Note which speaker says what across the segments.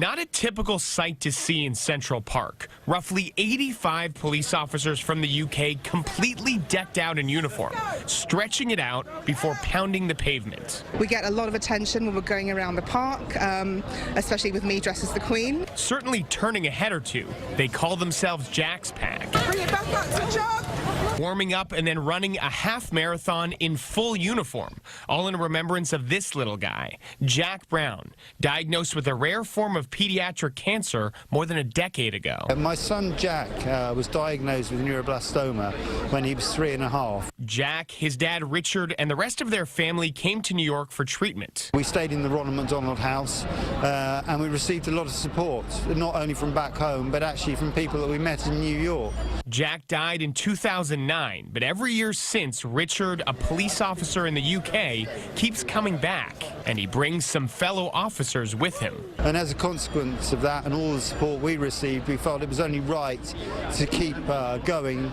Speaker 1: Not a typical sight to see in Central Park. Roughly 85 police officers from the UK completely decked out in uniform, stretching it out before pounding the pavement.
Speaker 2: We get a lot of attention when we're going around the park, especially with me dressed as the Queen.
Speaker 1: Certainly turning a head or two. They call themselves Jack's Pack.
Speaker 2: Bring it back up to Jack!
Speaker 1: Warming up and then running a half marathon in full uniform, all in remembrance of this little guy, Jack Brown, diagnosed with a rare form of pediatric cancer more than a decade ago.
Speaker 3: My son Jack was diagnosed with neuroblastoma when he was 3.5.
Speaker 1: Jack, his dad Richard, and the rest of their family came to New York for treatment.
Speaker 3: We stayed in the Ronald McDonald House and we received a lot of support, not only from back home, but actually from people that we met in New York.
Speaker 1: Jack died in 2009, but every year since, Richard, a police officer in the UK, keeps coming back, and he brings some fellow officers with him.
Speaker 3: And as a consequence of that and all the support we received, we felt it was only right to keep going,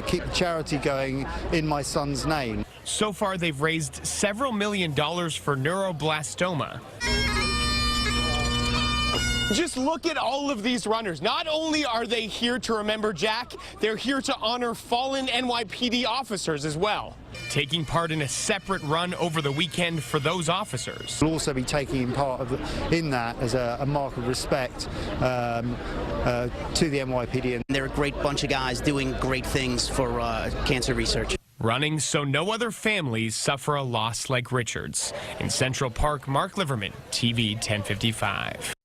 Speaker 3: keep the charity going in my son's name.
Speaker 1: So far, they've raised several $1 million for neuroblastoma. Just look at all of these runners. Not only are they here to remember Jack, they're here to honor fallen NYPD officers as well. Taking part in a separate run over the weekend for those officers.
Speaker 3: We'll also be taking part in that as a mark of respect to the NYPD.
Speaker 4: They're a great bunch of guys doing great things for cancer research.
Speaker 1: Running so no other families suffer a loss like Richard's. In Central Park, Marc Liverman, TV 1055.